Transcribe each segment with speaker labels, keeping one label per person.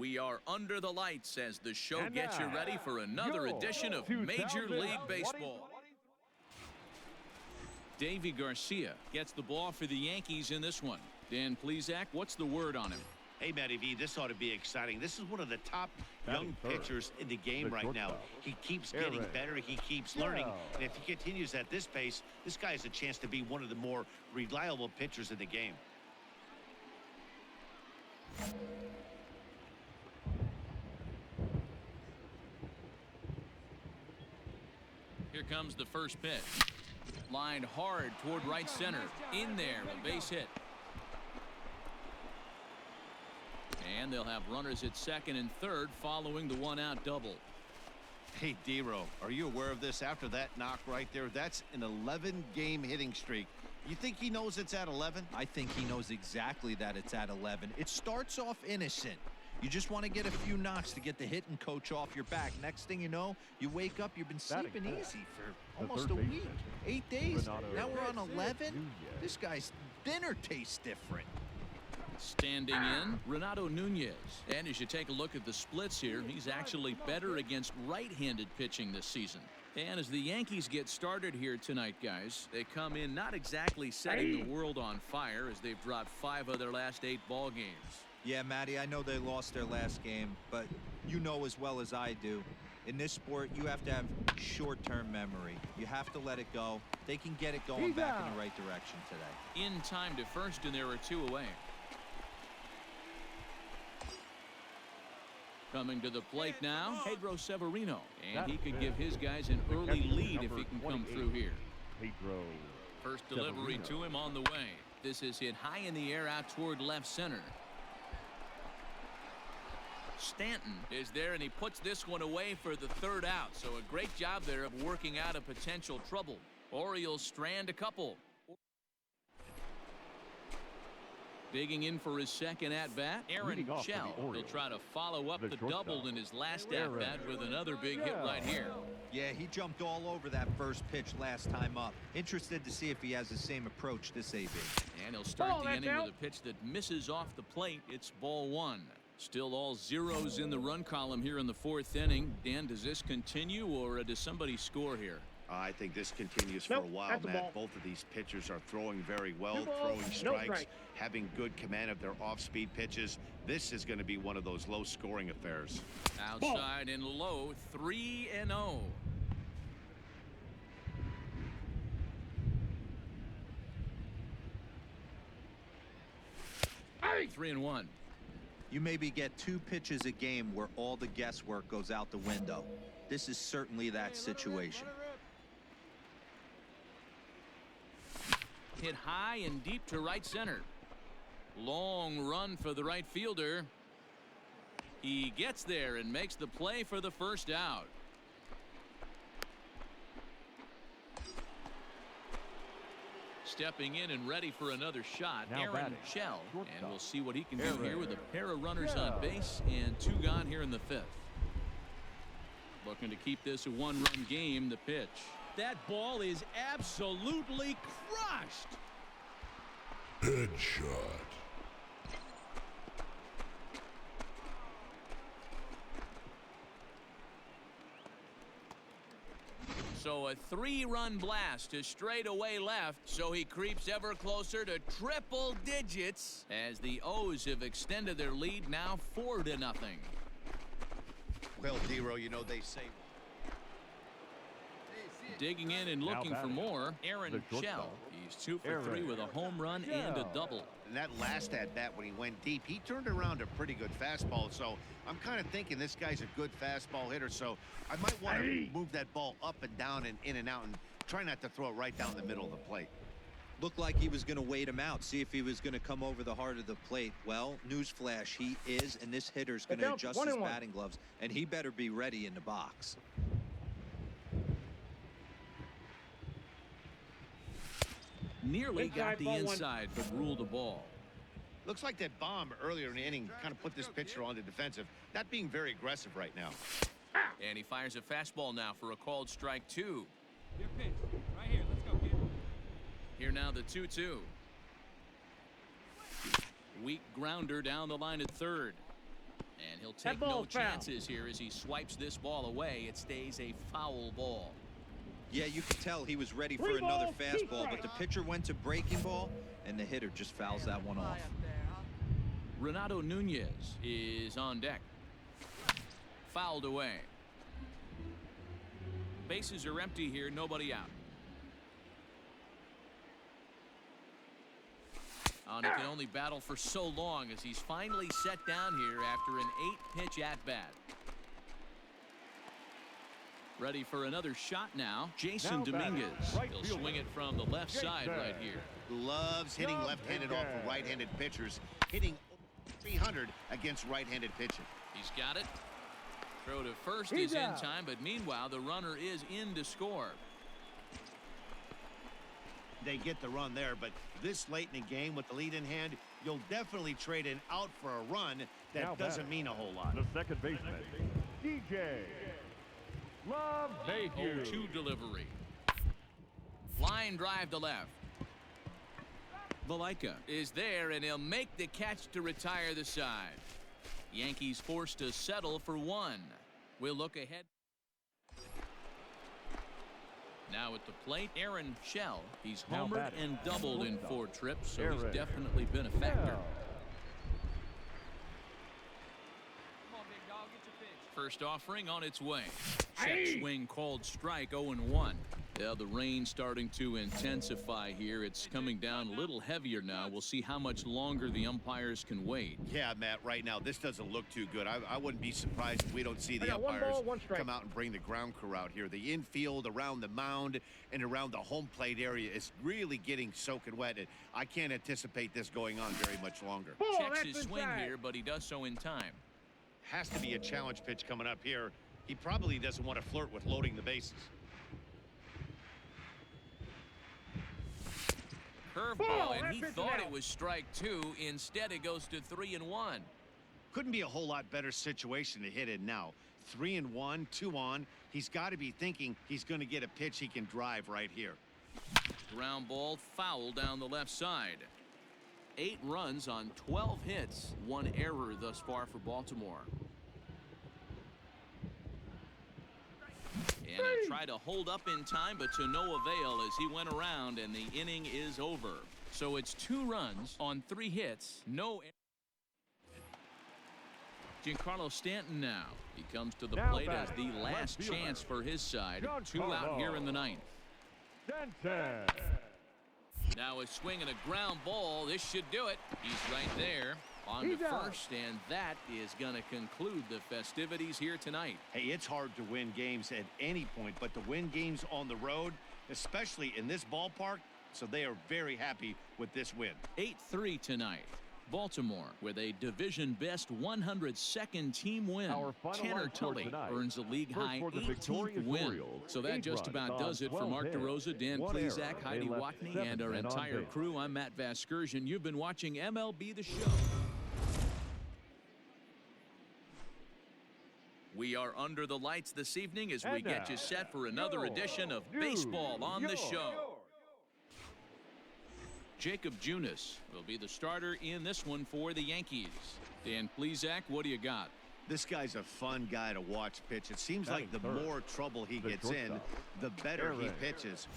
Speaker 1: We are under the lights as the show gets you ready for another edition of Major League Baseball. Davy Garcia gets the ball for the Yankees in this one. Dan Plesac, what's the word on him?
Speaker 2: Hey, Matty V, this ought to be exciting. This is one of the top young pitchers in the game right now. He keeps getting better. He keeps learning. And if he continues at this pace, this guy has a chance to be one of the more reliable pitchers in the game.
Speaker 1: Here comes the first pitch. Lined hard toward right center. In there, a base hit. And they'll have runners at second and third following the one-out double.
Speaker 2: Hey, D-Row, are you aware of this? After that knock right there, that's an 11-game hitting streak. You think he knows it's at 11?
Speaker 3: I think he knows exactly that it's at 11. It starts off innocent. You just want to get a few knocks to get the hitting coach off your back. Next thing you know, you wake up, you've been sleeping easy for almost a week, 8 days. Now we're on 11. This guy's dinner tastes different.
Speaker 1: Standing in, Renato Nunez. And as you take a look at the splits here, he's actually better against right-handed pitching this season. And as the Yankees get started here tonight, guys, they come in not exactly setting the world on fire as they've dropped 5 of their last 8 ball games.
Speaker 3: Yeah, Matty, I know they lost their last game, but you know as well as I do, in this sport, you have to have short-term memory. You have to let it go. They can get it going back in the right direction today.
Speaker 1: In time to first, and there are 2 away. Coming to the plate now, Pedro Severino. And he could give his guys an early lead if he can come through here. First delivery to him on the way. This is hit high in the air out toward left center. Stanton is there, and he puts this one away for the 3rd out. So a great job there of working out a potential trouble. Orioles strand a couple. Digging in for his second at-bat, Aaron Shell. He'll try to follow up the double in his last at-bat with another big hit right here.
Speaker 3: Yeah, he jumped all over that first pitch last time up. Interested to see if he has the same approach this AB.
Speaker 1: And he'll start the inning with a pitch that misses off the plate. It's ball 1. Still all zeros in the run column here in the 4th inning. Dan, does this continue, or does somebody score here?
Speaker 2: I think this continues for a while, Matt. Both of these pitchers are throwing very well, throwing strikes, having good command of their off-speed pitches. This is going to be one of those low-scoring affairs.
Speaker 1: Outside and low, 3-0. Hey! 3-1.
Speaker 3: You maybe get 2 pitches a game where all the guesswork goes out the window. This is certainly that situation.
Speaker 1: Hit high and deep to right center. Long run for the right fielder. He gets there and makes the play for the 1st out. Stepping in and ready for another shot, Aaron Shell. And we'll see what he can do here with a pair of runners on base and 2 gone here in the 5th. Looking to keep this a 1-run game. The pitch. That ball is absolutely crushed.
Speaker 4: Headshot.
Speaker 1: So a 3-run blast to straightaway left, so he creeps ever closer to triple digits as the O's have extended their lead now 4-0.
Speaker 2: Well, D-Row, you know they say.
Speaker 1: Digging in and looking for more, Aaron Shell. He's 2 for 3 with a home run and a double.
Speaker 2: And that last at-bat when he went deep, he turned around a pretty good fastball. So I'm kind of thinking this guy's a good fastball hitter. So I might want to move that ball up and down and in and out and try not to throw it right down the middle of the plate.
Speaker 3: Looked like he was going to wait him out, see if he was going to come over the heart of the plate. Well, newsflash, he is, and this hitter's going to adjust his batting gloves, and he better be ready in the box.
Speaker 1: Nearly got the inside, but ruled a ball.
Speaker 2: Looks like that bomb earlier in the inning kind of put this pitcher on the defensive, not being very aggressive right now.
Speaker 1: And he fires a fastball now for a called strike 2.
Speaker 5: Your pitch. Right here. Let's go, kid.
Speaker 1: Here now the 2-2. Weak grounder down the line at third. And he'll take no chances here as he swipes this ball away. It stays a foul ball.
Speaker 3: Yeah, you could tell he was ready for another fastball, but the pitcher went to breaking ball, and the hitter just fouls that one off.
Speaker 1: Renato Nunez is on deck. Fouled away. Bases are empty here, nobody out. And he can only battle for so long as he's finally set down here after an 8-pitch at-bat. Ready for another shot now. Jason Dominguez. He'll swing it from the left side right here.
Speaker 2: Loves hitting left-handed off of right-handed pitchers. Hitting 300 against right-handed pitching.
Speaker 1: He's got it. Throw to first is in time, but meanwhile the runner is in to score.
Speaker 2: They get the run there, but this late in the game with the lead in hand, you'll definitely trade an out for a run. That doesn't mean a whole lot.
Speaker 4: The second baseman, DJ. Love Mayhew.
Speaker 1: 0-2 delivery. Line drive to left. Valaika is there, and he'll make the catch to retire the side. Yankees forced to settle for one. We'll look ahead. Now at the plate, Aaron Shell. He's homered and doubled in 4 trips, so he's definitely been a factor. First offering on its way. Check swing called strike, 0-1. Yeah, the rain starting to intensify here. It's coming down a little heavier now. We'll see how much longer the umpires can wait.
Speaker 2: Yeah, Matt, right now this doesn't look too good. I wouldn't be surprised if we don't see the umpires come out and bring the ground crew out here. The infield around the mound and around the home plate area is really getting soaking wet. And I can't anticipate this going on very much longer.
Speaker 1: Checks his swing here, but he does so in time.
Speaker 2: Has to be a challenge pitch coming up here. He probably doesn't want to flirt with loading the bases.
Speaker 1: Curveball, and he thought it was strike 2. Instead, it goes to 3-1.
Speaker 2: Couldn't be a whole lot better situation to hit in now. 3-1, 2 on. He's got to be thinking he's going to get a pitch he can drive right here.
Speaker 1: Ground ball foul down the left side. 8 runs on 12 hits. 1 error thus far for Baltimore. And he'll try to hold up in time, but to no avail as he went around, and the inning is over. So it's 2 runs on 3 hits. No error. Giancarlo Stanton now. He comes to the plate as the last chance for his side. 2 out here in the 9th. Now a swing and a ground ball. This should do it. He's right there on to first, and that is going to conclude the festivities here tonight.
Speaker 2: Hey, it's hard to win games at any point, but to win games on the road, especially in this ballpark, so they are very happy with this win.
Speaker 1: 8-3 tonight. Baltimore with a division best 102nd team win. Tanner Tully earns a league high 18th win. So that just about does it for Mark DeRosa, Dan Plesac, Heidi Watney, and our entire crew. I'm Matt Vasgersian. You've been watching MLB The Show. We are under the lights this evening as we get you set for another edition of Baseball on the Show. Jacob Junis will be the starter in this one for the Yankees. Dan Plesac, what do you got?
Speaker 2: This guy's a fun guy to watch pitch. It seems like the more trouble he gets in, the better he pitches.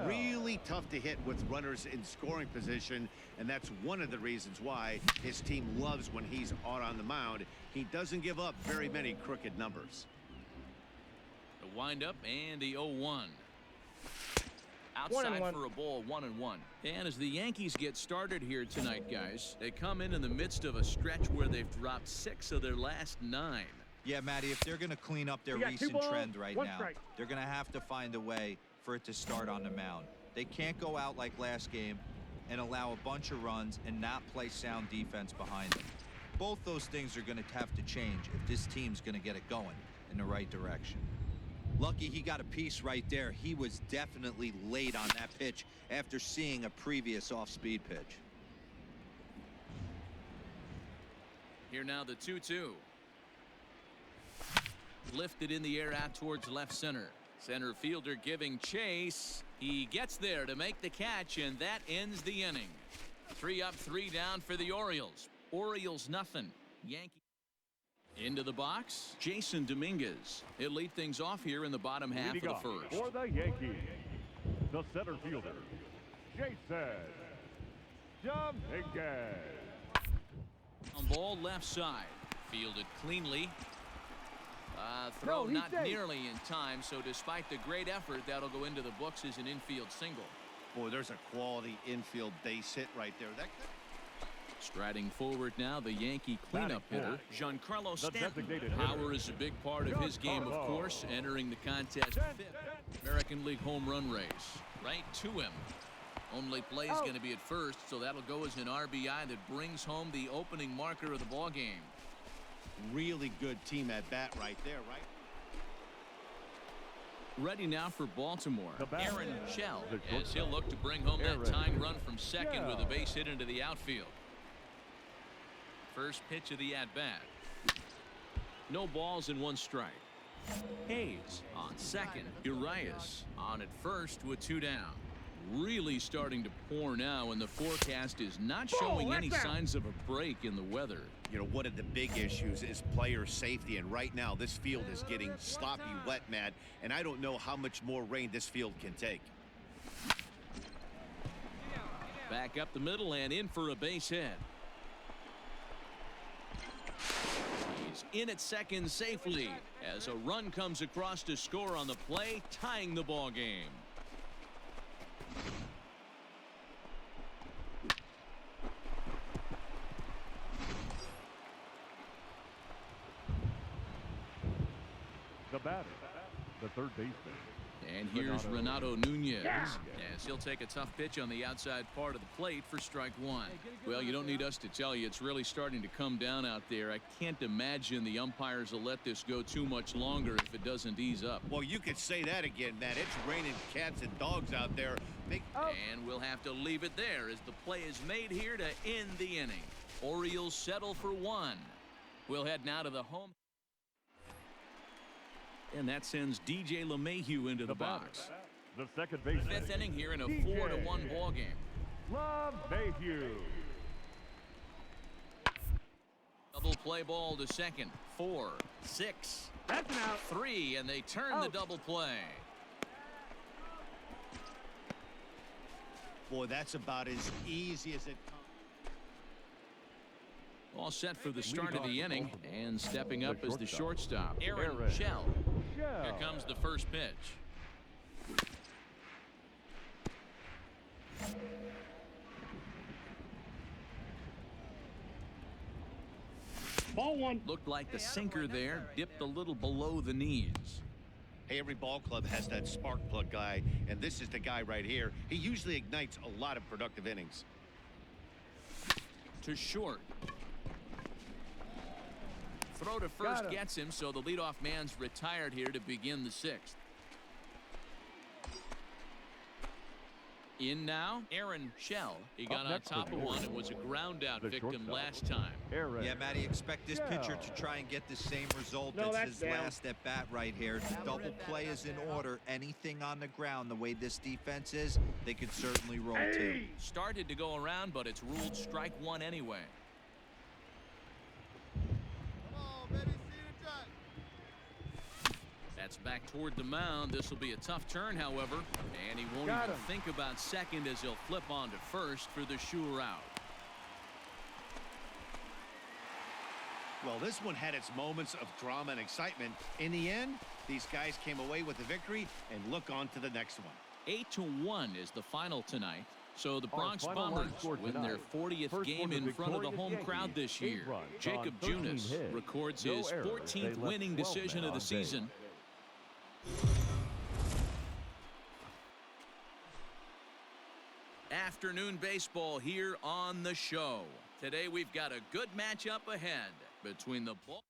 Speaker 2: Really tough to hit with runners in scoring position, and that's one of the reasons why his team loves when he's out on the mound. He doesn't give up very many crooked numbers.
Speaker 1: The windup and the 0-1. Outside for a ball, 1-1. And as the Yankees get started here tonight, guys, they come in the midst of a stretch where they've dropped 6 of their last 9.
Speaker 3: Yeah, Matty, if they're going to clean up their recent trend right now, they're going to have to find a way for it to start on the mound. They can't go out like last game and allow a bunch of runs and not play sound defense behind them. Both those things are going to have to change if this team's going to get it going in the right direction. Lucky he got a piece right there. He was definitely late on that pitch after seeing a previous off-speed pitch.
Speaker 1: Here now the 2-2. Lifted in the air out towards left center. Center fielder giving chase. He gets there to make the catch, and that ends the inning. 3 up, 3 down for the Orioles. Orioles nothing. Yankees. Into the box, Jason Dominguez. He'll lead things off here in the bottom half of the first.
Speaker 4: For the Yankees, the center fielder, Jason Dominguez.
Speaker 1: On ball left side. Fielded cleanly. Throw not nearly in time, so despite the great effort, that'll go into the books as an infield single.
Speaker 2: Boy, there's a quality infield base hit right there.
Speaker 1: Striding forward now, the Yankee cleanup hitter, Giancarlo Stanton. Power is a big part of his game, of course, entering the contest fifth. American League home run race. Right to him. Only play is going to be at first, so that'll go as an RBI that brings home the opening marker of the ball game.
Speaker 2: Really good team at bat right there, right?
Speaker 1: Ready now for Baltimore. Aaron Shell, as he'll look to bring home
Speaker 4: Aaron
Speaker 1: that tying run from second
Speaker 4: Shell.
Speaker 1: with a base hit into the outfield. First pitch of the at-bat. No balls and one strike. Hayes on second. Urias on at first with 2 down. Really starting to pour now, and the forecast is not showing any signs of a break in the weather.
Speaker 2: You know, one of the big issues is player safety, and right now this field is getting sloppy wet, Matt, and I don't know how much more rain this field can take.
Speaker 1: Back up the middle and in for a base hit. He's in at second safely as a run comes across to score on the play, tying the ball game.
Speaker 4: The batter, the third baseman.
Speaker 1: And here's Renato Nunez as he'll take a tough pitch on the outside part of the plate for strike one. Well, you don't need us to tell you, it's really starting to come down out there. I can't imagine the umpires will let this go too much longer if it doesn't ease up.
Speaker 2: Well, you could say that again, Matt. It's raining cats and dogs out there.
Speaker 1: And we'll have to leave it there as the play is made here to end the inning. Orioles settle for 1. We'll head now to the home. And that sends DJ LeMahieu into the box.
Speaker 4: The second baseman.
Speaker 1: 5th inning here in a 4-1 ball game.
Speaker 4: LeMahieu.
Speaker 1: Double play ball to second. 4, 6,
Speaker 5: That's an out.
Speaker 1: 3, and they turn the double play.
Speaker 2: Boy, that's about as easy as it comes.
Speaker 1: All set for the start of the inning, and stepping up is the shortstop, Aaron Shell. Here comes the first pitch.
Speaker 5: Ball one.
Speaker 1: Looked like the sinker there dipped a little below the knees.
Speaker 2: Hey, every ball club has that spark plug guy, and this is the guy right here. He usually ignites a lot of productive innings.
Speaker 1: To short. Throw to first gets him, so the leadoff man's retired here to begin the 6th. In now, Aaron Shell. He got on top of one and was a ground out victim last time.
Speaker 3: Yeah, Matty, expect this pitcher to try and get the same result as his last at bat right here. The double play is in order. Anything on the ground, the way this defense is, they could certainly roll too.
Speaker 1: Started to go around, but it's ruled strike 1 anyway. That's back toward the mound. This will be a tough turn, however, and he won't even think about second as he'll flip on to first for the sure out.
Speaker 2: Well, this one had its moments of drama and excitement. In the end, these guys came away with the victory and look on to the next one.
Speaker 1: 8-1 is the final tonight. So the Bronx Bombers win their 40th game in front of the home crowd this year. Jacob Junis records his 14th winning decision of the season. Afternoon baseball here on the show. Today we've got a good matchup ahead between the ball.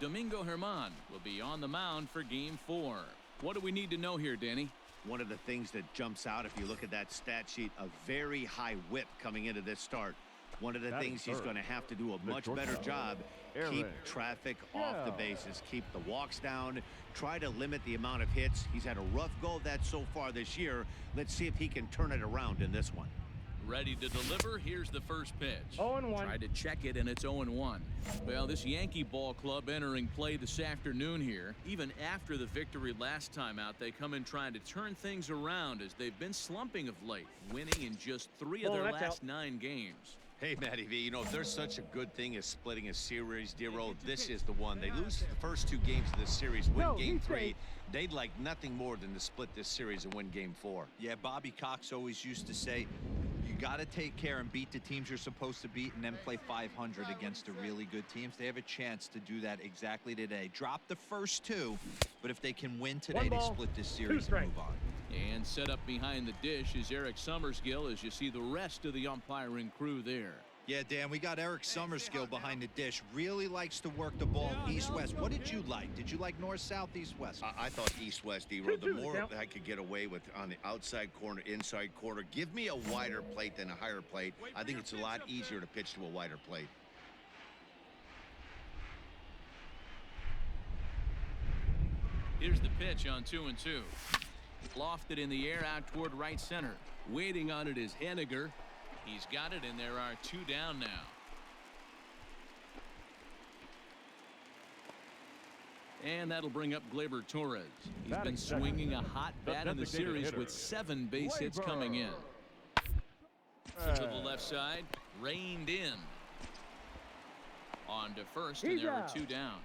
Speaker 1: Domingo Germán will be on the mound for game 4. What do we need to know here, Danny?
Speaker 2: One of the things that jumps out if you look at that stat sheet, a very high whip coming into this start. One of the things he's going to have to do a much better job, keep traffic off the bases, keep the walks down, try to limit the amount of hits. He's had a rough go of that so far this year. Let's see if he can turn it around in this one.
Speaker 1: Ready to deliver. Here's the first pitch.
Speaker 6: 0-1.
Speaker 1: Tried to check it, and it's 0-1. Well, this Yankee ball club entering play this afternoon here. Even after the victory last time out, they come in trying to turn things around as they've been slumping of late, winning in just 3 of their last 9 games.
Speaker 2: Hey, Matty V, you know, if there's such a good thing as splitting a series, Dero, this is the one. They lose the first 2 games of this series, win game 3. They'd like nothing more than to split this series and win game 4.
Speaker 3: Yeah, Bobby Cox always used to say, you got to take care and beat the teams you're supposed to beat and then play 500 against the really good teams. They have a chance to do that exactly today. Drop the first 2, but if they can win today, they split this series and move on.
Speaker 1: And set up behind the dish is Eric Summerskill as you see the rest of the umpiring crew there.
Speaker 3: Yeah, Dan, we got Eric Summerskill behind the dish. Really likes to work the ball east-west. What did you like? Did you like north-south, east-west?
Speaker 2: I thought east-west, D-Row. The more I could get away with on the outside corner, inside corner, give me a wider plate than a higher plate. I think it's a lot easier to pitch to a wider plate.
Speaker 1: Here's the pitch on 2-2. Lofted in the air out toward right center. Waiting on it is Henniger. He's got it, and there are 2 down now. And that'll bring up Gleyber Torres. He's been swinging a hot bat in the series with 7 base hits coming in. To the left side, reined in. On to first, and there are 2 down.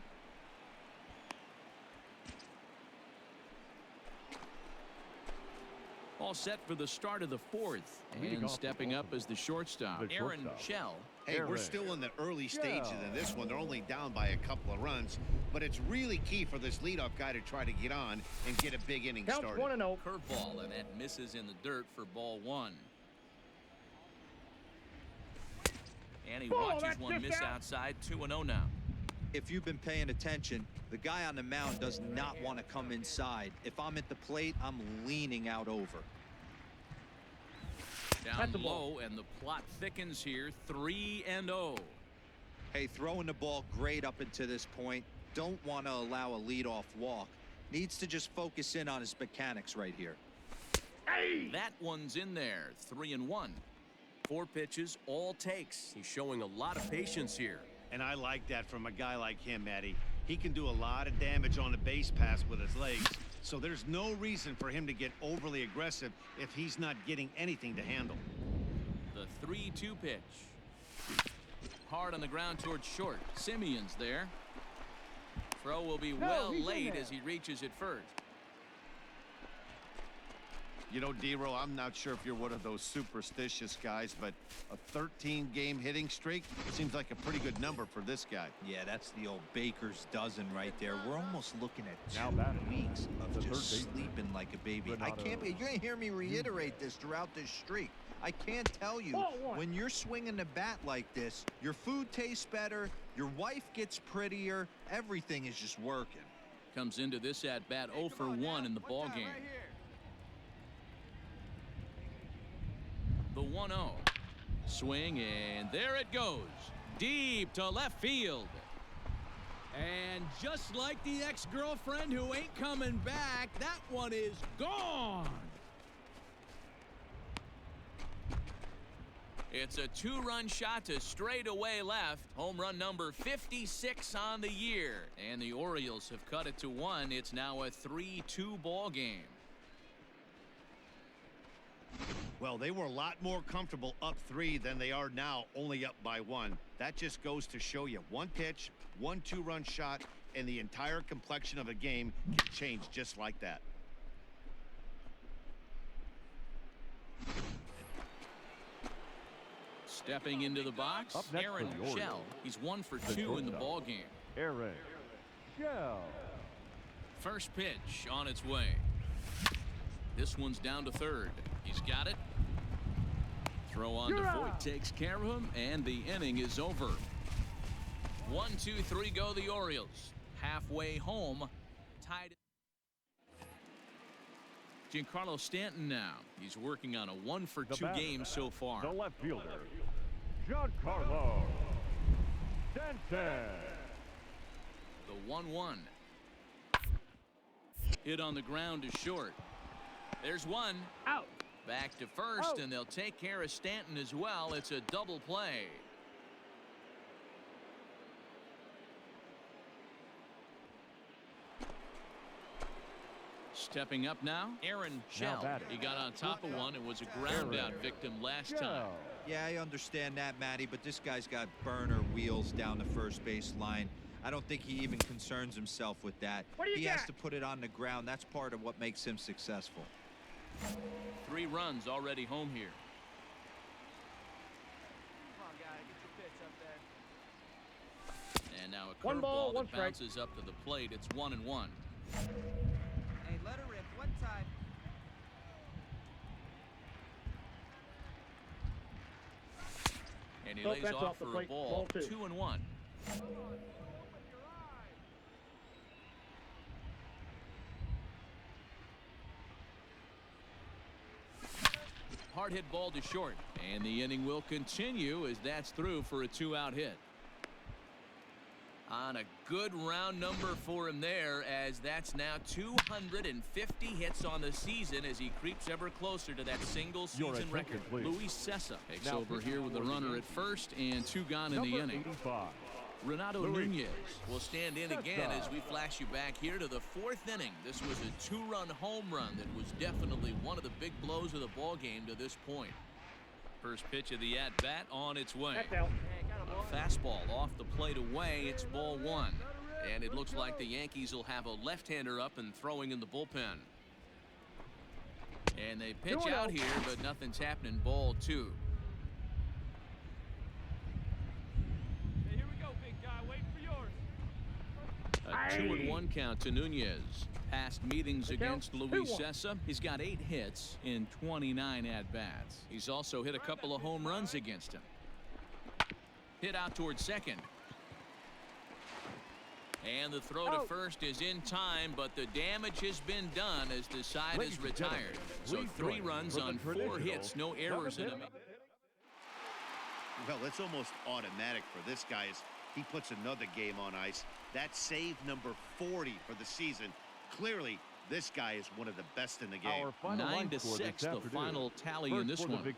Speaker 1: All set for the start of the 4th. And stepping up as the shortstop, Aaron Shell.
Speaker 2: Hey, we're still in the early stages of this one. They're only down by a couple of runs, but it's really key for this leadoff guy to try to get on and get a big inning started.
Speaker 1: Curveball, and that misses in the dirt for ball 1. And he watches one miss outside. 2-0 now.
Speaker 3: If you've been paying attention, the guy on the mound does not want to come inside. If I'm at the plate, I'm leaning out over.
Speaker 1: Down low, and the plot thickens here. 3-0.
Speaker 3: Hey, throwing the ball great up until this point. Don't want to allow a leadoff walk. Needs to just focus in on his mechanics right here.
Speaker 1: Hey! That one's in there. 3-1. 4 pitches, all takes. He's showing a lot of patience here.
Speaker 2: And I like that from a guy like him, Matty. He can do a lot of damage on a base pass with his legs, so there's no reason for him to get overly aggressive if he's not getting anything to handle.
Speaker 1: The 3-2 pitch. Hard on the ground towards short. Simeon's there. Throw will be well late as he reaches it first.
Speaker 2: You know, D-Row, I'm not sure if you're one of those superstitious guys, but a 13-game hitting streak seems like a pretty good number for this guy.
Speaker 3: Yeah, that's the old baker's dozen right there. We're almost looking at 2 weeks of just sleeping like a baby. I can't be. You're going to hear me reiterate this throughout this streak. I can't tell you, when you're swinging the bat like this, your food tastes better, your wife gets prettier, everything is just working.
Speaker 1: Comes into this at-bat 0 for 1 in the ballgame. The 1-0. Swing, and there it goes. Deep to left field. And just like the ex-girlfriend who ain't coming back, that one is gone. It's a 2-run shot to straightaway left. Home run number 56 on the year. And the Orioles have cut it to 1. It's now a 3-2 ball game.
Speaker 2: Well, they were a lot more comfortable up 3 than they are now, only up by 1. That just goes to show you 1 pitch, 1 2-run shot, and the entire complexion of a game can change just like that.
Speaker 1: Stepping into the box, Aaron Shell. He's 1 for 2 in the ball game.
Speaker 4: Aaron Shell.
Speaker 1: First pitch on its way. This one's down to third. He's got it. Throw on to Voit takes care of him, and the inning is over. 1, 2, 3 go the Orioles. Halfway home, tied. Giancarlo Stanton now. He's working on a 1 for 2 game so far.
Speaker 4: The left fielder, Giancarlo Stanton.
Speaker 1: The 1-1. Hit on the ground is short. There's one. Out. Back to first, and they'll take care of Stanton as well. It's a double play. Stepping up now, Aaron Shell. He got on top of one and was a ground out victim last time.
Speaker 3: Yeah, I understand that, Matty, but this guy's got burner wheels down the first base line. I don't think he even concerns himself with that. He has to put it on the ground. That's part of what makes him successful.
Speaker 1: 3 runs already home here.
Speaker 5: Come on, guy, get your pitch up there.
Speaker 1: And now a curveball that bounces up to the plate. It's 1-1.
Speaker 5: Hey, let her rip one time.
Speaker 1: And he lays off for a ball. 2-1. Hard hit ball to short, and the inning will continue as that's through for a 2-out hit. On a good round number for him there, as that's now 250 hits on the season as he creeps ever closer to that single season record. Luis Cessa takes over here with a runner at first and 2 gone in the inning.
Speaker 4: 85.
Speaker 1: Renato Nunez will stand in again as we flash you back here to the 4th inning. This was a 2-run home run that was definitely one of the big blows of the ball game to this point. First pitch of the at-bat on its way. A fastball off the plate away. It's ball 1. And it looks like the Yankees will have a left-hander up and throwing in the bullpen. And they pitch out here, but nothing's happening. Ball 2.
Speaker 5: Hey, here we go, big guy. Waiting for yours.
Speaker 1: A 2-1 count to Nunez. Past meetings against Luis Cessa, he's got 8 hits in 29 at-bats. He's also hit a couple of home runs against him. Hit out towards second. And the throw to first is in time, but the damage has been done as the side is retired. So 3 runs on 4 hits, no errors in them.
Speaker 2: Well, it's almost automatic for this guy as he puts another game on ice. That's save number 40 for the season. Clearly, this guy is one of the best in the game.
Speaker 1: 9-6, the final tally in this one.